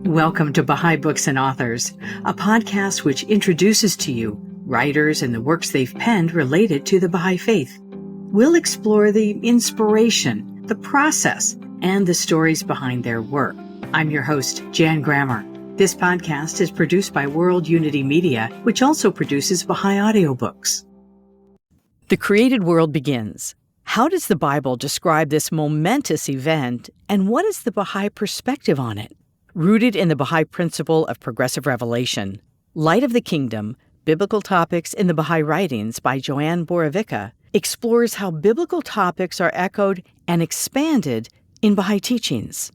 Welcome to Bahá'í Books and Authors, a podcast which introduces to you writers and the works they've penned related to the Bahá'í Faith. We'll explore the inspiration, the process, and the stories behind their work. I'm your host, Jan Grammer. This podcast is produced by World Unity Media, which also produces Bahá'í audiobooks. The created world begins. How does the Bible describe this momentous event, and what is the Bahá'í perspective on it? Rooted in the Bahá'í principle of progressive revelation, Light of the Kingdom, Biblical Topics in the Bahá'í Writings by JoAnn Borovicka explores how biblical topics are echoed and expanded in Bahá'í teachings.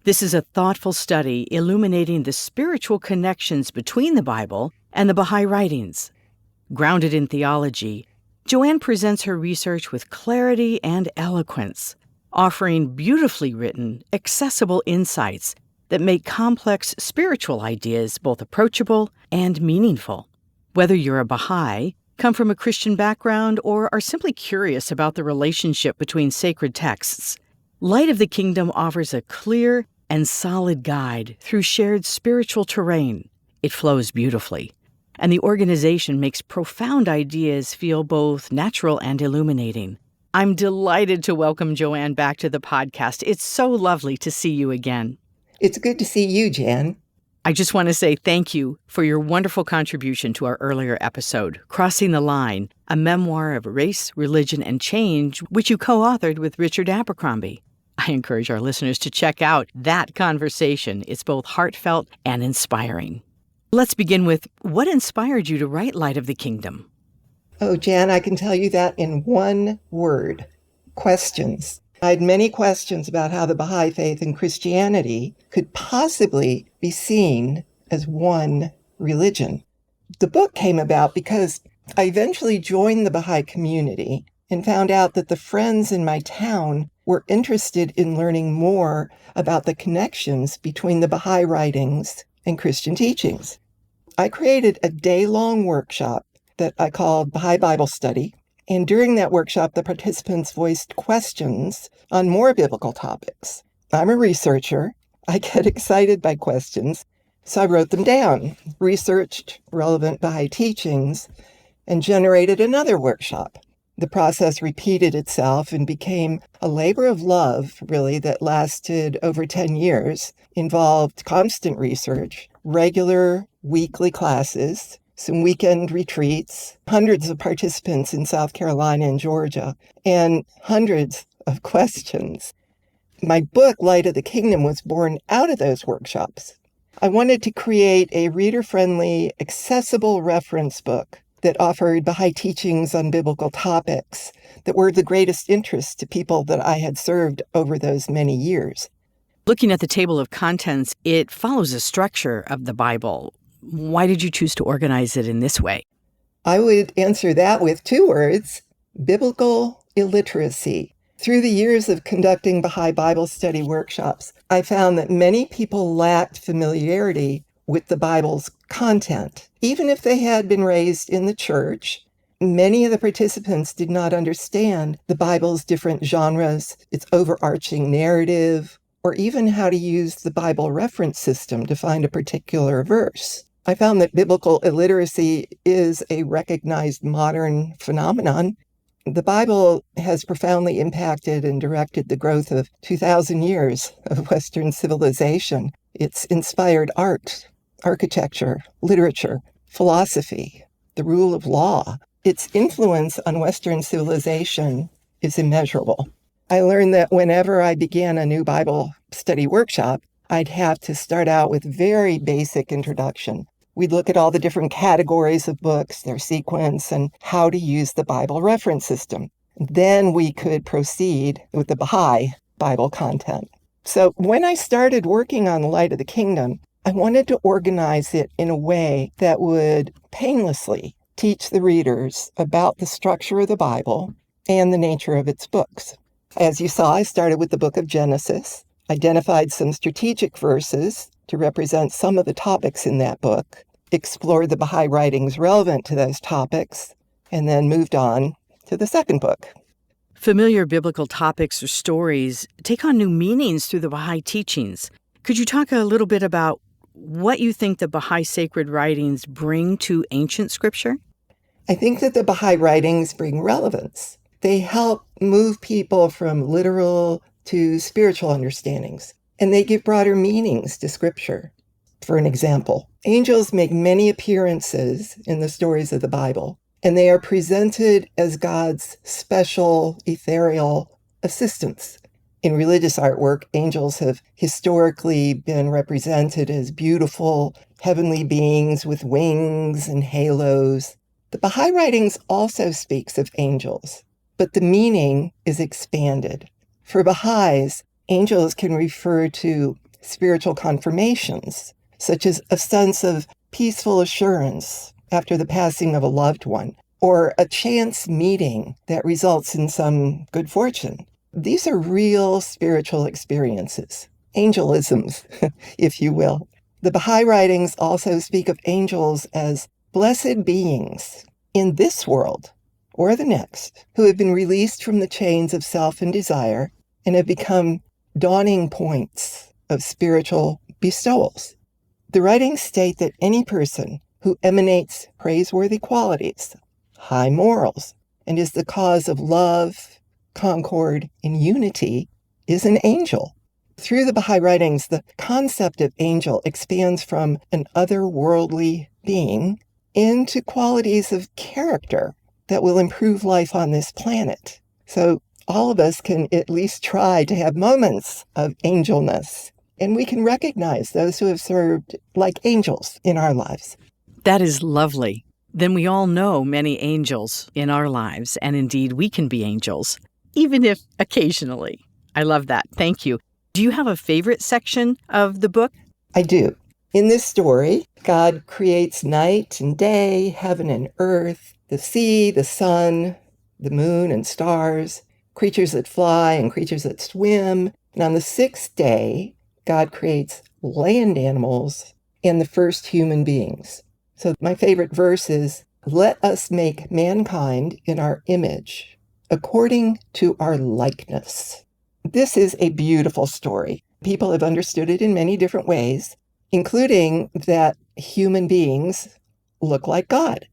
This is a thoughtful study illuminating the spiritual connections between the Bible and the Bahá'í writings. Grounded in theology, JoAnn presents her research with clarity and eloquence, offering beautifully written, accessible insights that make complex spiritual ideas both approachable and meaningful. Whether you're a Bahá'í, come from a Christian background, or are simply curious about the relationship between sacred texts, Light of the Kingdom offers a clear and solid guide through shared spiritual terrain. It flows beautifully, and the organization makes profound ideas feel both natural and illuminating. I'm delighted to welcome JoAnn back to the podcast. It's so lovely to see you again. It's good to see you, Jan. I just want to say thank you for your wonderful contribution to our earlier episode, Crossing the Line, a memoir of race, religion, and change, which you co-authored with Richard Abercrombie. I encourage our listeners to check out that conversation. It's both heartfelt and inspiring. Let's begin with what inspired you to write Light of the Kingdom? Oh, Jan, I can tell you that in one word: questions. I had many questions about how the Bahá'í Faith and Christianity could possibly be seen as one religion. The book came about because I eventually joined the Bahá'í community and found out that the friends in my town were interested in learning more about the connections between the Bahá'í writings and Christian teachings. I created a day-long workshop that I called Bahá'í Bible Study. And during that workshop, the participants voiced questions on more biblical topics. I'm a researcher. I get excited by questions, so I wrote them down, researched relevant Bahá'í teachings, and generated another workshop. The process repeated itself and became a labor of love, really, that lasted over 10 years, involved constant research, regular weekly classes, some weekend retreats, hundreds of participants in South Carolina and Georgia, and hundreds of questions. My book, Light of the Kingdom, was born out of those workshops. I wanted to create a reader-friendly, accessible reference book that offered Bahá'í teachings on biblical topics that were of the greatest interest to people that I had served over those many years. Looking at the table of contents, it follows a structure of the Bible. Why did you choose to organize it in this way? I would answer that with two words: biblical illiteracy. Through the years of conducting Bahá'í Bible study workshops, I found that many people lacked familiarity with the Bible's content. Even if they had been raised in the church, many of the participants did not understand the Bible's different genres, its overarching narrative, or even how to use the Bible reference system to find a particular verse. I found that biblical illiteracy is a recognized modern phenomenon. The Bible has profoundly impacted and directed the growth of 2,000 years of Western civilization. It's inspired art, architecture, literature, philosophy, the rule of law. Its influence on Western civilization is immeasurable. I learned that whenever I began a new Bible study workshop, I'd have to start out with very basic introduction. We'd look at all the different categories of books, their sequence, and how to use the Bible reference system. Then we could proceed with the Bahá'í Bible content. So when I started working on Light of the Kingdom, I wanted to organize it in a way that would painlessly teach the readers about the structure of the Bible and the nature of its books. As you saw, I started with the book of Genesis, identified some strategic verses to represent some of the topics in that book, explored the Bahá'í writings relevant to those topics, and then moved on to the second book. Familiar biblical topics or stories take on new meanings through the Bahá'í teachings. Could you talk a little bit about what you think the Baha'i sacred writings bring to ancient scripture? I think that the Baha'i writings bring relevance. They help move people from literal to spiritual understandings, and they give broader meanings to scripture. For an example, angels make many appearances in the stories of the Bible, and they are presented as God's special ethereal assistants. In religious artwork, angels have historically been represented as beautiful heavenly beings with wings and halos. The Baha'i writings also speaks of angels, but the meaning is expanded. For Baha'is, angels can refer to spiritual confirmations, such as a sense of peaceful assurance after the passing of a loved one, or a chance meeting that results in some good fortune. These are real spiritual experiences, angelisms, if you will. The Baha'i writings also speak of angels as blessed beings in this world or the next, who have been released from the chains of self and desire and have become dawning points of spiritual bestowals. The writings state that any person who emanates praiseworthy qualities, high morals, and is the cause of love, concord, and unity is an angel. Through the Baha'i writings, the concept of angel expands from an otherworldly being into qualities of character that will improve life on this planet. So all of us can at least try to have moments of angelness, and we can recognize those who have served like angels in our lives. That is lovely. Then we all know many angels in our lives, and indeed we can be angels, even if occasionally. I love that. Thank you. Do you have a favorite section of the book? I do. In this story, God creates night and day, heaven and earth, the sea, the sun, the moon and stars, creatures that fly and creatures that swim. And on the sixth day, God creates land animals and the first human beings. So my favorite verse is, "Let us make mankind in our image, according to our likeness." This is a beautiful story. People have understood it in many different ways, including that human beings look like God.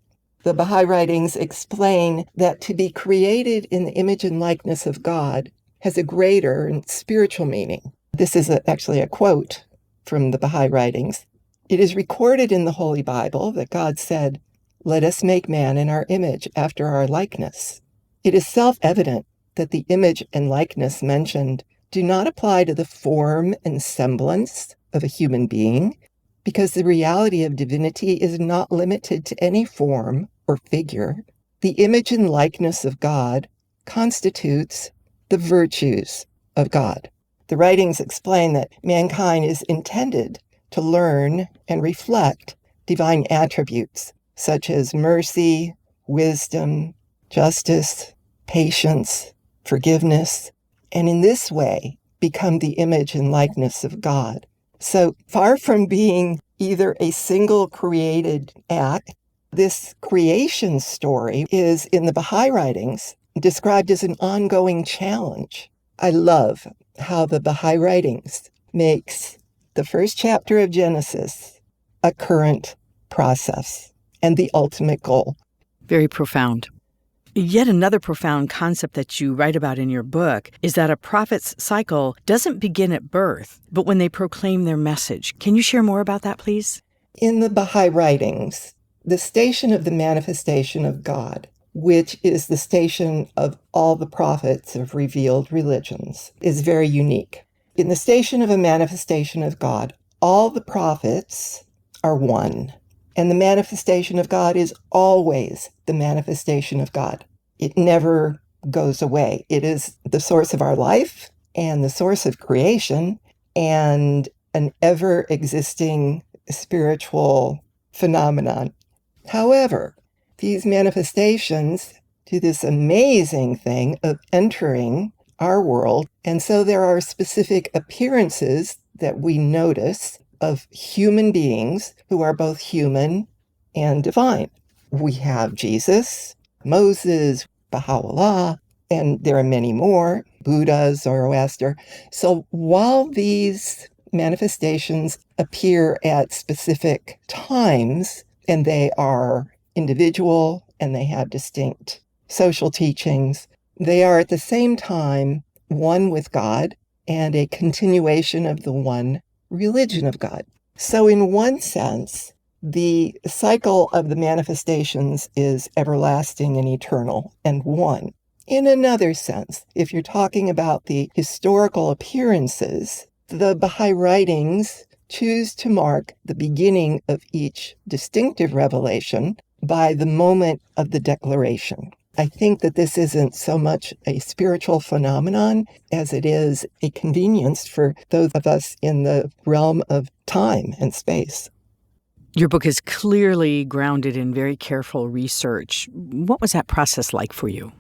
The Baha'i writings explain that to be created in the image and likeness of God has a greater and spiritual meaning. This is actually a quote from the Baha'i writings. It is recorded in the Holy Bible that God said, "Let us make man in our image after our likeness." It is self-evident that the image and likeness mentioned do not apply to the form and semblance of a human being, because the reality of divinity is not limited to any form or figure. The image and likeness of God constitutes the virtues of God. The writings explain that mankind is intended to learn and reflect divine attributes such as mercy, wisdom, justice, patience, forgiveness, and in this way become the image and likeness of God. So far from being either a single created act, this creation story is in the Baha'i writings described as an ongoing challenge. I love how the Baha'i writings makes the first chapter of Genesis a current process and the ultimate goal. Very profound. Yet another profound concept that you write about in your book is that a prophet's cycle doesn't begin at birth, but when they proclaim their message. Can you share more about that, please? In the Baha'i writings, the station of the manifestation of God, which is the station of all the prophets of revealed religions, is very unique. In the station of a manifestation of God, all the prophets are one, and the manifestation of God is always the manifestation of God. It never goes away. It is the source of our life and the source of creation and an ever-existing spiritual phenomenon. However, these manifestations do this amazing thing of entering our world, and so there are specific appearances that we notice of human beings who are both human and divine. We have Jesus, Moses, Baha'u'llah, and there are many more, Buddha, Zoroaster. So while these manifestations appear at specific times, and they are individual and they have distinct social teachings. They are at the same time one with God and a continuation of the one religion of God. So in one sense, the cycle of the manifestations is everlasting and eternal and one. In another sense, if you're talking about the historical appearances, the Baha'i writings choose to mark the beginning of each distinctive revelation by the moment of the declaration. I think that this isn't so much a spiritual phenomenon as it is a convenience for those of us in the realm of time and space. Your book is clearly grounded in very careful research. What was that process like for you?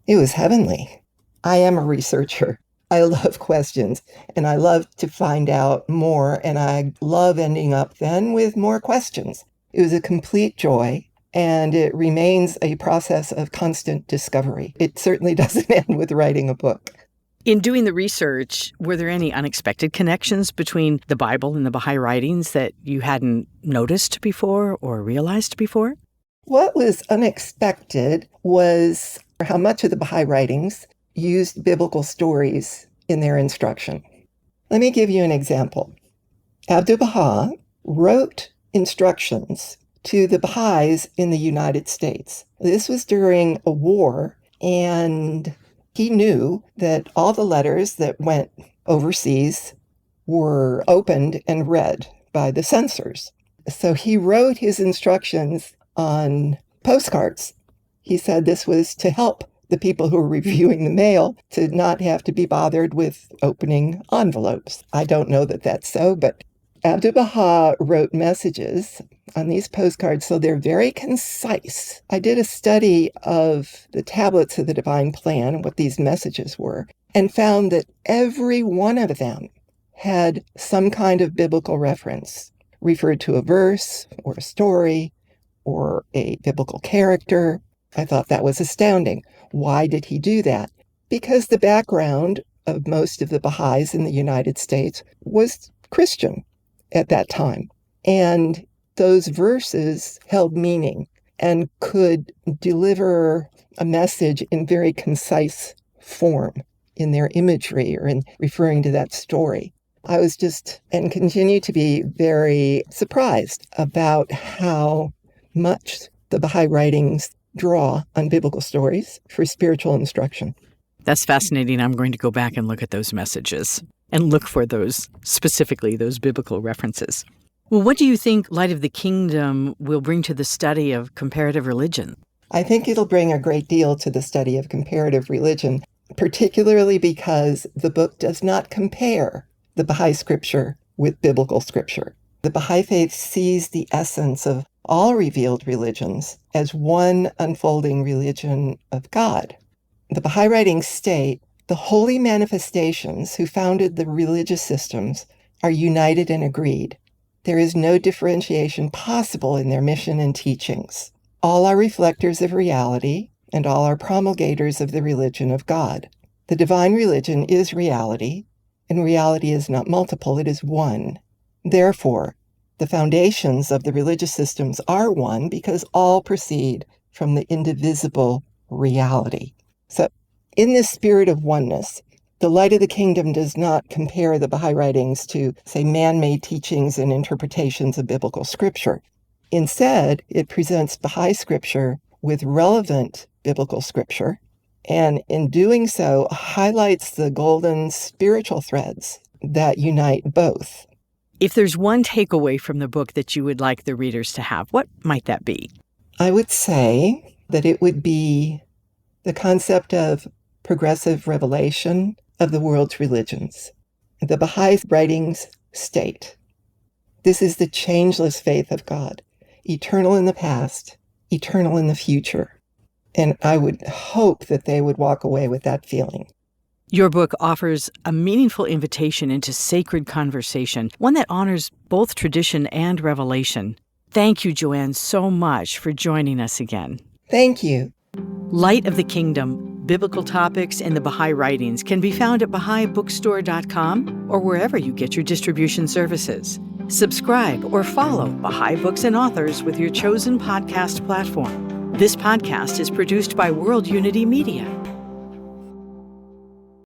It was heavenly. I am a researcher. I love questions, and I love to find out more, and I love ending up then with more questions. It was a complete joy. And it remains a process of constant discovery. It certainly doesn't end with writing a book. In doing the research, were there any unexpected connections between the Bible and the Baha'i writings that you hadn't noticed before or realized before? What was unexpected was how much of the Baha'i writings used biblical stories in their instruction. Let me give you an example. Abdu'l-Baha wrote instructions to the Baha'is in the United States. This was during a war, and he knew that all the letters that went overseas were opened and read by the censors. So he wrote his instructions on postcards. He said this was to help the people who were reviewing the mail to not have to be bothered with opening envelopes. I don't know that that's so, but Abdu'l-Baha wrote messages on these postcards, so they're very concise. I did a study of the tablets of the Divine Plan, what these messages were, and found that every one of them had some kind of biblical reference, referred to a verse or a story or a biblical character. I thought that was astounding. Why did he do that? Because the background of most of the Baha'is in the United States was Christian at that time. And those verses held meaning and could deliver a message in very concise form in their imagery or in referring to that story. I was just, and continue to be, very surprised about how much the Baha'i writings draw on biblical stories for spiritual instruction. That's fascinating. I'm going to go back and look at those messages and look for those, specifically those biblical references. Well, what do you think Light of the Kingdom will bring to the study of comparative religion? I think it'll bring a great deal to the study of comparative religion, particularly because the book does not compare the Baha'i scripture with biblical scripture. The Baha'i faith sees the essence of all revealed religions as one unfolding religion of God. The Baha'i writings state the holy manifestations who founded the religious systems are united and agreed. There is no differentiation possible in their mission and teachings. All are reflectors of reality, and all are promulgators of the religion of God. The divine religion is reality, and reality is not multiple, it is one. Therefore, the foundations of the religious systems are one because all proceed from the indivisible reality. So, in this spirit of oneness, the Light of the Kingdom does not compare the Baha'i writings to, say, man-made teachings and interpretations of biblical scripture. Instead, it presents Baha'i scripture with relevant biblical scripture, and in doing so, highlights the golden spiritual threads that unite both. If there's one takeaway from the book that you would like the readers to have, what might that be? I would say that it would be the concept of progressive revelation of the world's religions. The Baha'i writings state, this is the changeless faith of God, eternal in the past, eternal in the future. And I would hope that they would walk away with that feeling. Your book offers a meaningful invitation into sacred conversation, one that honors both tradition and revelation. Thank you, JoAnn, so much for joining us again. Thank you. Light of the Kingdom, Biblical topics and the Baha'i writings can be found at BahaiBookstore.com or wherever you get your distribution services. Subscribe or follow Baha'i Books and Authors with your chosen podcast platform. This podcast is produced by World Unity Media.